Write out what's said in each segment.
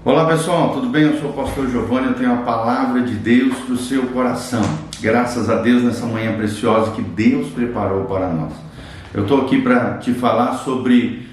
Olá pessoal, tudo bem? Eu sou o pastor Giovanni, eu tenho a palavra de Deus para o seu coração. Graças a Deus nessa manhã preciosa que Deus preparou para nós. Eu estou aqui para te falar sobre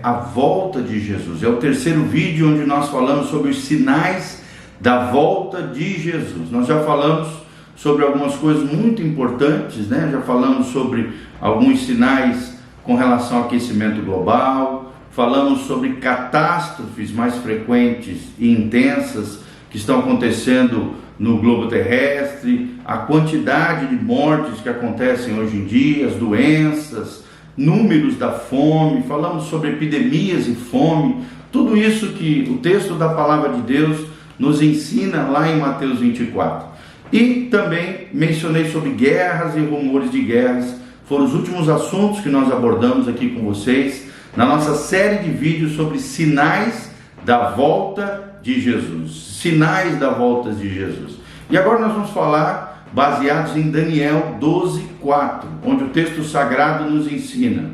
a volta de Jesus. É o terceiro vídeo onde nós falamos sobre os sinais da volta de Jesus. Nós já falamos sobre algumas coisas muito importantes, né? Já falamos sobre alguns sinais com relação ao aquecimento global. Falamos sobre catástrofes mais frequentes e intensas que estão acontecendo no globo terrestre, a quantidade de mortes que acontecem hoje em dia, as doenças, números da fome. Falamos sobre epidemias e fome, tudo isso que o texto da palavra de Deus nos ensina lá em Mateus 24. E também mencionei sobre guerras e rumores de guerras. Foram os últimos assuntos que nós abordamos aqui com vocês na nossa série de vídeos sobre sinais da volta de Jesus. Sinais da volta de Jesus. E agora nós vamos falar baseados em Daniel 12:4, onde o texto sagrado nos ensina: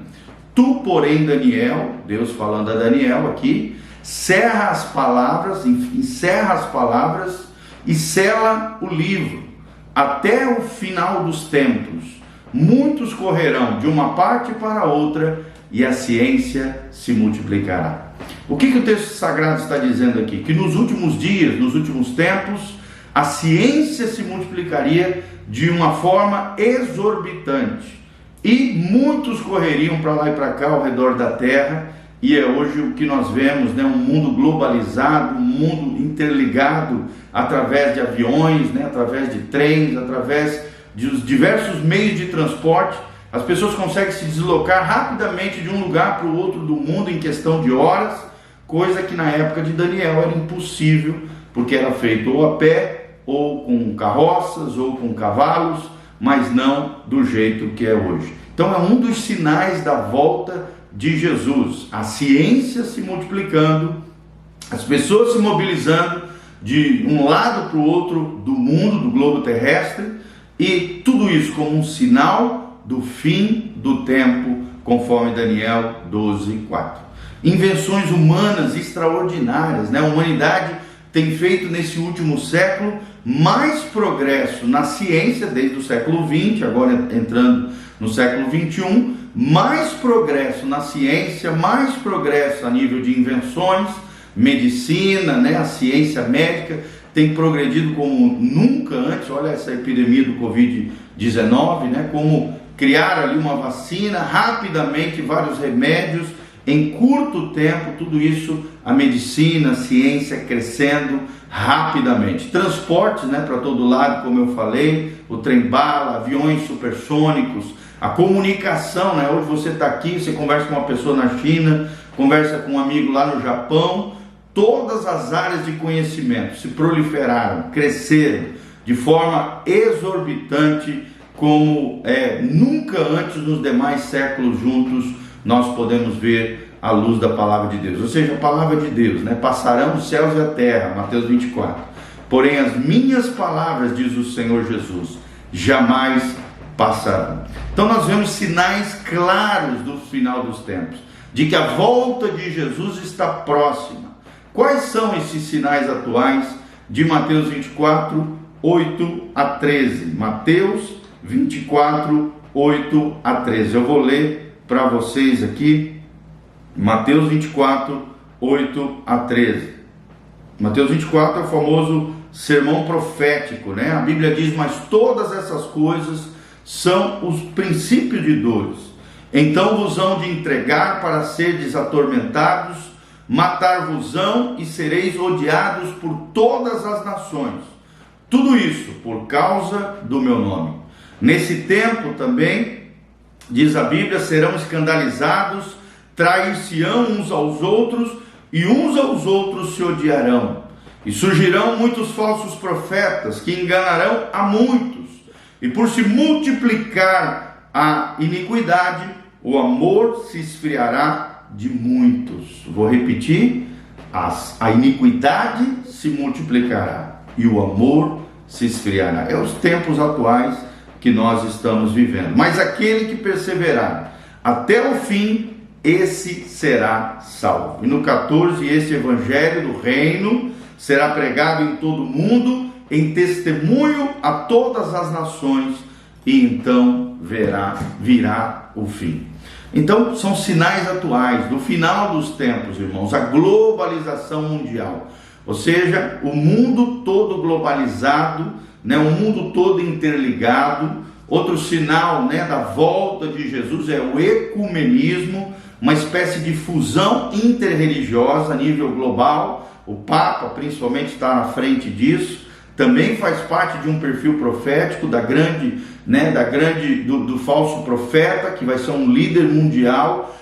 Tu, porém, Daniel, Deus falando a Daniel aqui, encerra as palavras e sela o livro até o final dos tempos. Muitos correrão de uma parte para outra e a ciência se multiplicará. O que o texto sagrado está dizendo aqui? Que nos últimos dias, nos últimos tempos, a ciência se multiplicaria de uma forma exorbitante. E muitos correriam para lá e para cá ao redor da terra. E é hoje o que nós vemos, né? Um mundo globalizado, um mundo interligado através de aviões, né? Através de trens, através dos diversos meios de transporte. As pessoas conseguem se deslocar rapidamente de um lugar para o outro do mundo em questão de horas, coisa que na época de Daniel era impossível, porque era feito ou a pé, ou com carroças, ou com cavalos, mas não do jeito que é hoje. Então é um dos sinais da volta de Jesus, a ciência se multiplicando, as pessoas se mobilizando de um lado para o outro do mundo, do globo terrestre, e tudo isso como um sinal do fim do tempo, conforme Daniel 12:4. Invenções humanas extraordinárias, né? A humanidade tem feito nesse último século mais progresso na ciência, desde o século XX, agora entrando no século XXI, mais progresso na ciência, mais progresso a nível de invenções, medicina, né? A ciência médica tem progredido como nunca antes. Olha essa epidemia do Covid-19, né? Como criar ali uma vacina rapidamente, vários remédios em curto tempo, tudo isso, a medicina, a ciência crescendo rapidamente. Transportes, né, para todo lado, como eu falei, o trem-bala, aviões supersônicos, a comunicação, né? Hoje você está aqui, você conversa com uma pessoa na China, conversa com um amigo lá no Japão. Todas as áreas de conhecimento se proliferaram, cresceram de forma exorbitante, como nunca antes nos demais séculos juntos nós podemos ver a luz da palavra de Deus. Ou seja, a palavra de Deus, né? Passarão os céus e a terra, Mateus 24. Porém as minhas palavras, diz o Senhor Jesus, jamais passarão. Então nós vemos sinais claros do final dos tempos, de que a volta de Jesus está próxima. Quais são esses sinais atuais de Mateus 24, 8 a 13? Mateus 24, 8 a 13. Eu vou ler para vocês aqui, Mateus 24, 8 a 13. Mateus 24 é o famoso sermão profético, né? A Bíblia diz: mas todas essas coisas são os princípios de dores. Então vos hão de entregar para serdes atormentados, matar-vos-ão e sereis odiados por todas as nações. Tudo isso por causa do meu nome. Nesse tempo também, diz a Bíblia, serão escandalizados, trair-se-ão uns aos outros e uns aos outros se odiarão. E surgirão muitos falsos profetas que enganarão a muitos. E por se multiplicar a iniquidade, o amor se esfriará de muitos. Vou repetir: a iniquidade se multiplicará e o amor se esfriará. É os tempos atuais que nós estamos vivendo. Mas aquele que perseverar até o fim, esse será salvo. E no 14, esse evangelho do reino será pregado em todo o mundo, em testemunho a todas as nações, e então virá o fim. Então, são sinais atuais do final dos tempos, irmãos, a globalização mundial. Ou seja, o mundo todo globalizado, o mundo todo interligado. Outro sinal da volta de Jesus é o ecumenismo, uma espécie de fusão interreligiosa a nível global. O Papa principalmente está na frente disso. Também faz parte de um perfil profético do falso profeta, que vai ser um líder mundial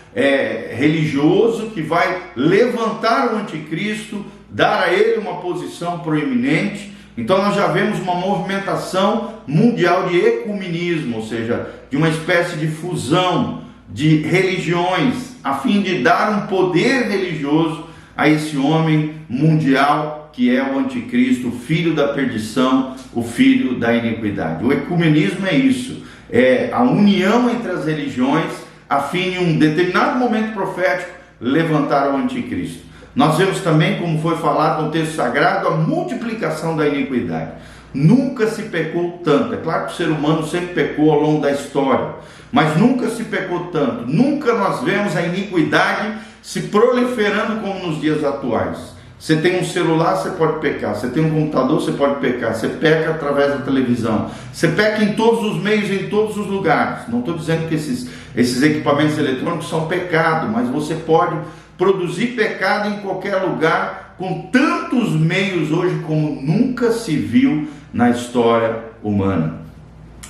religioso, que vai levantar o anticristo, dar a ele uma posição proeminente. Então nós já vemos uma movimentação mundial de ecumenismo, ou seja, de uma espécie de fusão de religiões, a fim de dar um poder religioso a esse homem mundial que é o anticristo, o filho da perdição, o filho da iniquidade. O ecumenismo é isso, é a união entre as religiões, a fim de um determinado momento profético levantar o anticristo. Nós vemos também, como foi falado no texto sagrado, a multiplicação da iniquidade. Nunca se pecou tanto. É claro que o ser humano sempre pecou ao longo da história, mas nunca se pecou tanto. Nunca nós vemos a iniquidade se proliferando como nos dias atuais. Você tem um celular, você pode pecar. Você tem um computador, você pode pecar. Você peca através da televisão. Você peca em todos os meios, em todos os lugares. Não estou dizendo que esses equipamentos eletrônicos são pecado, mas você pode produzir pecado em qualquer lugar, com tantos meios hoje como nunca se viu na história humana.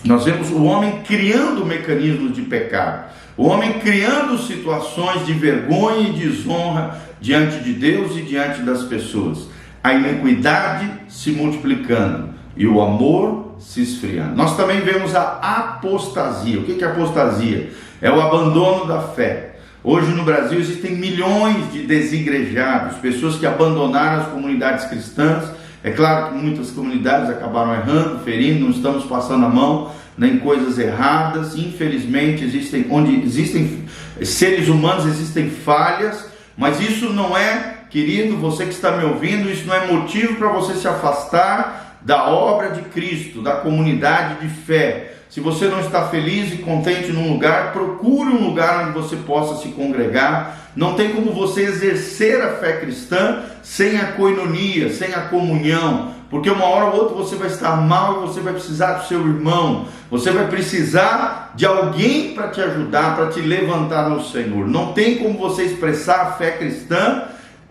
Nós vemos o homem criando mecanismos de pecado, o homem criando situações de vergonha e desonra diante de Deus e diante das pessoas. A iniquidade se multiplicando e o amor se esfriando. Nós também vemos a apostasia. O que é apostasia? É o abandono da fé. Hoje no Brasil existem milhões de desigrejados, pessoas que abandonaram as comunidades cristãs. É claro que muitas comunidades acabaram errando, ferindo, não estamos passando a mão em coisas erradas. Infelizmente, onde existem seres humanos, existem falhas, mas isso não é, querido, você que está me ouvindo, isso não é motivo para você se afastar da obra de Cristo, da comunidade de fé. Se você não está feliz e contente num lugar, procure um lugar onde você possa se congregar. Não tem como você exercer a fé cristã sem a koinonia, sem a comunhão, porque uma hora ou outra você vai estar mal e você vai precisar do seu irmão, você vai precisar de alguém para te ajudar, para te levantar no Senhor. Não tem como você expressar a fé cristã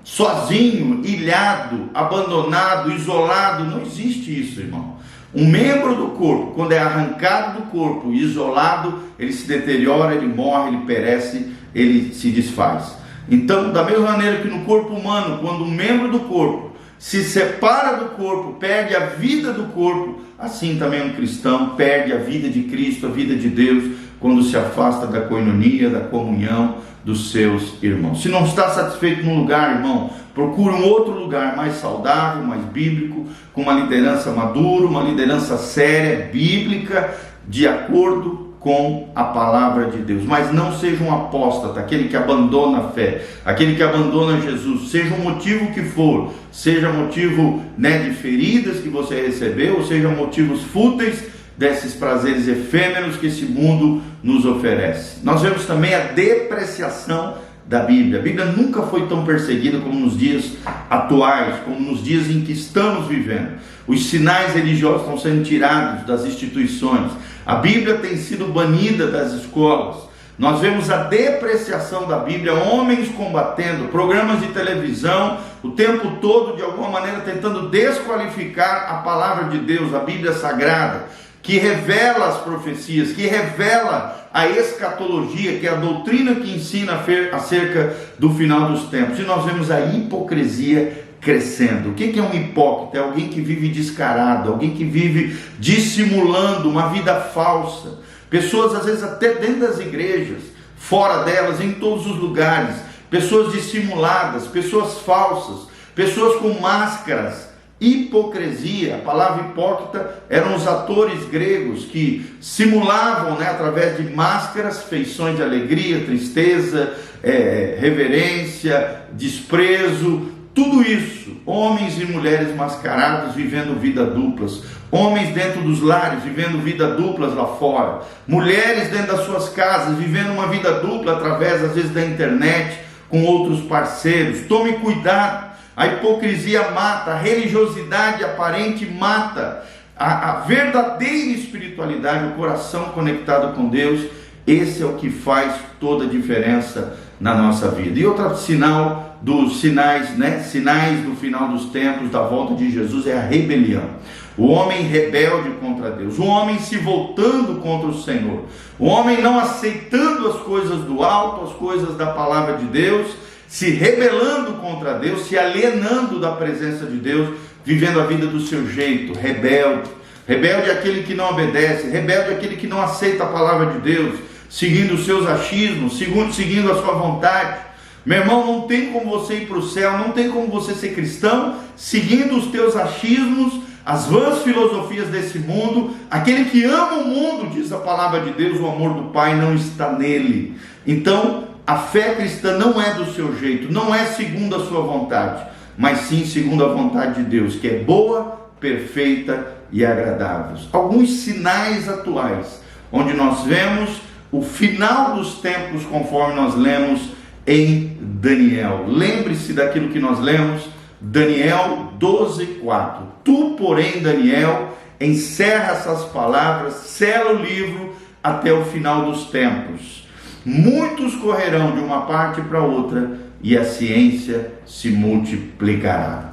sozinho, ilhado, abandonado, isolado. Não existe isso, irmão. Um membro do corpo, quando é arrancado do corpo, isolado, ele se deteriora, ele morre, ele perece, ele se desfaz. Então, da mesma maneira que no corpo humano, quando um membro do corpo se separa do corpo, perde a vida do corpo, assim também um cristão perde a vida de Cristo, a vida de Deus, quando se afasta da koinonia, da comunhão dos seus irmãos. Se não está satisfeito num lugar, irmão, procure um outro lugar mais saudável, mais bíblico, com uma liderança madura, uma liderança séria, bíblica, de acordo com a palavra de Deus. Mas não seja um apóstata, aquele que abandona a fé, aquele que abandona Jesus, seja o motivo que for, seja motivo de feridas que você recebeu, ou seja motivos fúteis desses prazeres efêmeros que esse mundo nos oferece. Nós vemos também a depreciação da Bíblia. A Bíblia nunca foi tão perseguida como nos dias atuais, como nos dias em que estamos vivendo. Os sinais religiosos estão sendo tirados das instituições. A Bíblia tem sido banida das escolas. Nós vemos a depreciação da Bíblia, homens combatendo, programas de televisão, o tempo todo, de alguma maneira, tentando desqualificar a palavra de Deus, a Bíblia Sagrada, que revela as profecias, que revela a escatologia, que é a doutrina que ensina acerca do final dos tempos. E nós vemos a hipocrisia crescendo. O que é um hipócrita? É alguém que vive descarado, alguém que vive dissimulando uma vida falsa. Pessoas, às vezes, até dentro das igrejas, fora delas, em todos os lugares, pessoas dissimuladas, pessoas falsas, pessoas com máscaras. Hipocrisia, a palavra hipócrita eram os atores gregos que simulavam, através de máscaras, feições de alegria, tristeza, reverência, desprezo, tudo isso. Homens e mulheres mascarados vivendo vida duplas, homens dentro dos lares vivendo vida duplas lá fora, mulheres dentro das suas casas vivendo uma vida dupla através às vezes da internet, com outros parceiros. Tome cuidado, a hipocrisia mata, a religiosidade aparente mata, a verdadeira espiritualidade, o coração conectado com Deus, esse é o que faz toda a diferença na nossa vida. E outro sinal dos sinais do final dos tempos, da volta de Jesus, é a rebelião. O homem rebelde contra Deus, o homem se voltando contra o Senhor, o homem não aceitando as coisas do alto, as coisas da palavra de Deus, se rebelando contra Deus, se alienando da presença de Deus, vivendo a vida do seu jeito, rebelde. Rebelde é aquele que não obedece, rebelde é aquele que não aceita a palavra de Deus, seguindo os seus achismos, seguindo a sua vontade. Meu irmão, não tem como você ir para o céu, não tem como você ser cristão, seguindo os teus achismos, as vãs filosofias desse mundo. Aquele que ama o mundo, diz a palavra de Deus, o amor do Pai não está nele. Então, a fé cristã não é do seu jeito, não é segundo a sua vontade, mas sim segundo a vontade de Deus, que é boa, perfeita e agradável. Alguns sinais atuais, onde nós vemos o final dos tempos, conforme nós lemos em Daniel. Lembre-se daquilo que nós lemos, Daniel 12:4. Tu, porém, Daniel, encerra essas palavras, sela o livro até o final dos tempos. Muitos correrão de uma parte para outra e a ciência se multiplicará.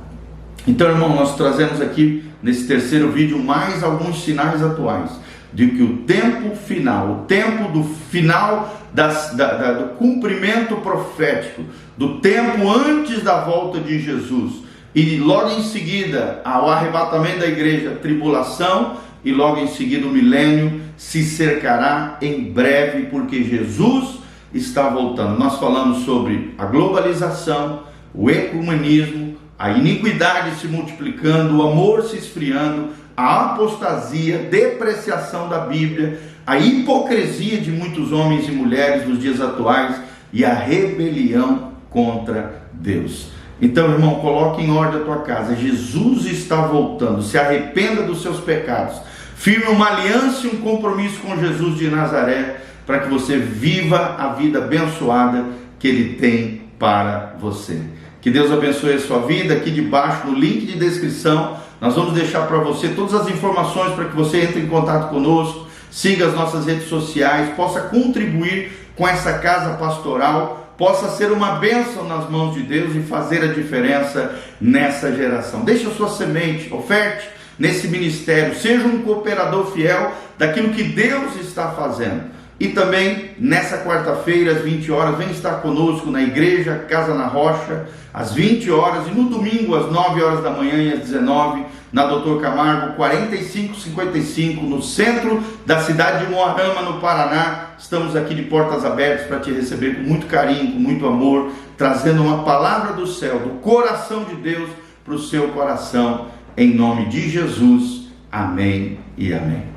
Então, irmão, nós trazemos aqui nesse terceiro vídeo mais alguns sinais atuais de que o tempo final, o tempo do final do cumprimento profético, do tempo antes da volta de Jesus, e logo em seguida ao arrebatamento da igreja, a tribulação, e logo em seguida o milênio se cercará em breve, porque Jesus está voltando. Nós falamos sobre a globalização, o ecumenismo, a iniquidade se multiplicando, o amor se esfriando, a apostasia, depreciação da Bíblia, a hipocrisia de muitos homens e mulheres nos dias atuais e a rebelião contra Deus. Então, irmão, coloque em ordem a tua casa. Jesus está voltando. Se arrependa dos seus pecados. Firme uma aliança e um compromisso com Jesus de Nazaré, para que você viva a vida abençoada que Ele tem para você. Que Deus abençoe a sua vida. Aqui debaixo, no link de descrição, nós vamos deixar para você todas as informações para que você entre em contato conosco, siga as nossas redes sociais, possa contribuir com essa casa pastoral, possa ser uma bênção nas mãos de Deus e fazer a diferença nessa geração. Deixe a sua semente, oferte nesse ministério, seja um cooperador fiel daquilo que Deus está fazendo. E também, nessa quarta-feira, às 20 horas, vem estar conosco na igreja Casa na Rocha, às 20 horas, e no domingo, às 9 horas da manhã e às 19, na Dr. Camargo, 4555, no centro da cidade de Moarama, no Paraná. Estamos aqui de portas abertas para te receber com muito carinho, com muito amor, trazendo uma palavra do céu, do coração de Deus, para o seu coração, em nome de Jesus. Amém e amém.